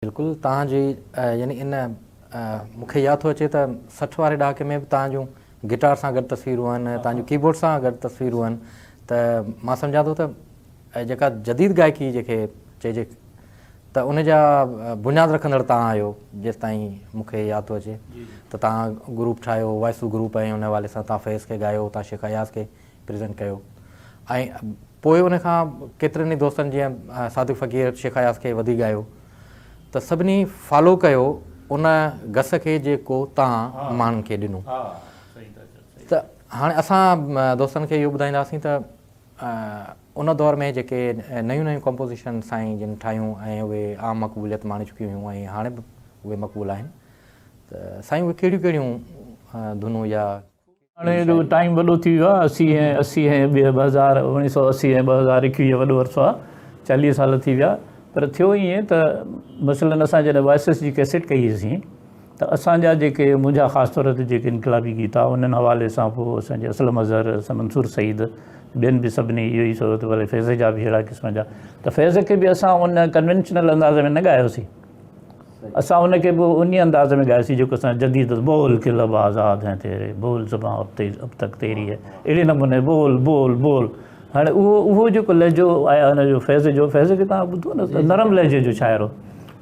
बिल्कुलु तव्हांजी यानी इन मूंखे यादि थो अचे त 60 वारे ॾहाके में बि तव्हांजूं गिटार सां गॾु तस्वीरूं आहिनि, तव्हांजूं कीबोर्ड सां गॾु तस्वीरूं आहिनि। त मां सम्झां थो त जेका जदीद गायकी जेके चइजे त उन जा बुनियादु रखंदड़ तव्हां आहियो जेसि ताईं मूंखे यादि थो अचे। त तव्हां ग्रुप ठाहियो, वाइसू ग्रुप, ऐं उन हवाले सां तव्हां फैज़ खे ॻायो, तव्हां शेख अयाज़ खे प्रेज़ेंट कयो, ऐं पोइ उन खां केतिरनि ई दोस्तनि जीअं सादिक फ़क़ीर शेख अयाज़ खे वधीक ॻायो, त सभिनी फॉलो कयो उन घस खे जेको तव्हां माण्हुनि खे ॾिनो। त हाणे असां दोस्तनि खे इहो ॿुधाईंदासीं त उन दौर में जेके नयूं नयूं कंपोज़िशन साईं जिन ठाहियूं ऐं उहे आम मक़बूलियत माणे चुकियूं हुयूं ऐं हाणे बि उहे मक़बूल आहिनि, त साईं उहे कहिड़ियूं कहिड़ियूं धुनूं या हाणे जो टाइम वॾो थी वियो आहे, 80 ऐं 1980 ऐं 2021 वॾो अरसो आहे, 40 साल थी विया। पर थियो ईअं त मसइलनि असां जॾहिं वॉइसिस जी कैसेट कई हुईसीं त असांजा जेके मुंहिंजा ख़ासि तौर ते जेके इनक़लाबी गीत आहे उन्हनि हवाले सां पोइ असांजे असलम अज़हर, मंसूर सईद, ॿियनि बि सभिनी इहो ई सोचियो त भले फैज़ जा बि अहिड़ा क़िस्म जा, त फैज़ खे बि असां उन कन्वेंशनल अंदाज़ में न ॻायोसीं, असां उनखे बि उन अंदाज़ में ॻायोसीं जेको असां जदीद बोल के लब आज़ाद हैं तेरे, बोल ज़बां अब तक तेरी है, अहिड़े नमूने बोल बोल बोल। हाणे उहो जेको लहजो आहे हुनजो फैज़ खे तव्हां ॿुधो न, त नरम लहजे जो शाइरो,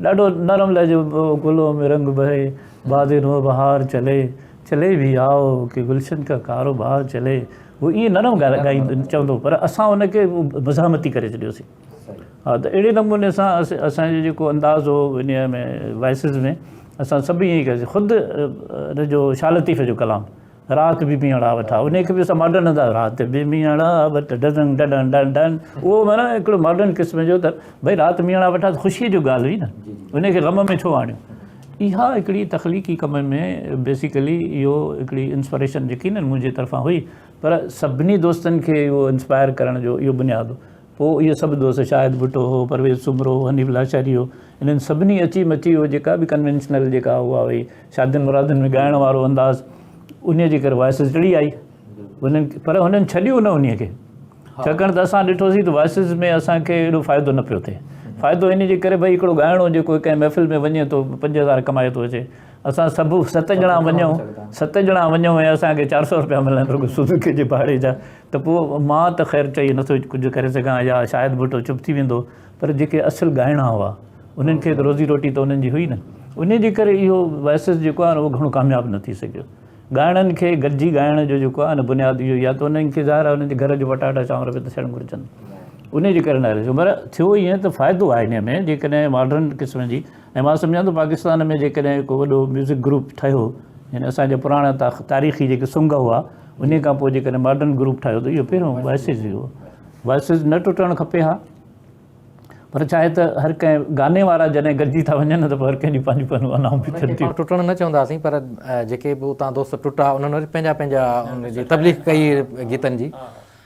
ॾाढो नरम लहजो, गुलों में रंग बहे बादिनो बहार चले चले भी आओ कि गुलशन का कारोबार चले, उहो ईअं नरम ॻाई चवंदो, पर असां उनखे मज़ामती करे छॾियोसीं। हा, त अहिड़े नमूने सां असांजो जेको अंदाज़ हो इन में वॉइसिस में असां सभु ईअं ई कयोसीं। ख़ुदि हिनजो शाह लतीफ़ जो कलाम रात बि मीहड़ा वठा, उनखे बि असां मॉडर्न अंदाज़, रात बि मीहड़ा वठ डन डन डन डन, उहो माना हिकिड़ो मॉडर्न क़िस्म जो, त भई राति मीहड़ा वठा त ख़ुशीअ जो ॻाल्हि हुई न, उनखे ग़म में छो आणियो। इहा हिकिड़ी तख़लीक़ी कम में बेसिकली इहो हिकिड़ी इंस्पिरेशन जेकी न मुंहिंजे तरफ़ां हुई, पर सभिनी दोस्तनि खे इहो इंस्पायर करण जो इहो बुनियादु। पोइ इहे सभु दोस्त, शाहिद भुट्टो हो, परवेज़ सुमरो, हनीफ़ लाशारी हो, इन्हनि सभिनी अची मची उहो जेका बि कन्वेंशनल जेका उहा हुई शादियुनि मुरादियुनि में ॻाइण वारो अंदाज़, उन जे करे वॉइसिस टिड़ी आई उन्हनि, पर हुननि छॾियो न उन खे, छाकाणि त असां ॾिठोसीं त वॉइसिस में असांखे एॾो फ़ाइदो न पियो थिए। फ़ाइदो इन जे करे भई हिकिड़ो ॻाइणो जेको कंहिं महफ़िल में वञे थो 5,000 कमाए थो अचे, असां सभु 7 ॼणा वञूं ऐं असांखे 400 रुपया मिलनि रुॻो सुज़ुकी जे भाड़े जा, त पोइ मां त ख़ैर चई नथो कुझु करे सघां, या शायद भुट्टो चुप थी वेंदो, पर जेके असुलु ॻाइणा हुआ उन्हनि खे त रोज़ी रोटी त उन्हनि जी हुई न, उन जे करे इहो वॉइसिस जेको आहे न उहो घणो कामयाबु न थी सघियो। ॻाइणनि खे गॾिजी ॻाइण जो जेको आहे न बुनियादु इहो, या त उन्हनि खे ज़ाहिर आहे उन्हनि जे घर जो पटाटा चांवर बि त थियणु घुरिजनि, उन जे करे न हलियो। पर थियो ईअं त फ़ाइदो आहे इन में जेकॾहिं मॉडर्न क़िस्म जी, ऐं मां सम्झां थो पाकिस्तान में जेकॾहिं को वॾो म्यूज़िक ग्रुप ठहियो, यानी असांजा पुराणा तारीख़ी जेके सुंग हुआ उन खां पोइ जेकॾहिं मॉडर्न ग्रुप ठाहियो त इहो पहिरियों वॉइसिस हुओ। वॉइसिस न टुटणु खपे, हा, पर छाहे त हर कंहिं गाने वारा जॾहिं गॾिजी था वञनि त हर कंहिंजी पंहिंजूं पंहिंजूं अनाऊं बि थियनि थियूं। टुटणु न चवंदासीं, पर जेके बि उतां दोस्त टुटा उन्हनि वरी पंहिंजा उनजी तबलीग कई गीतनि जी,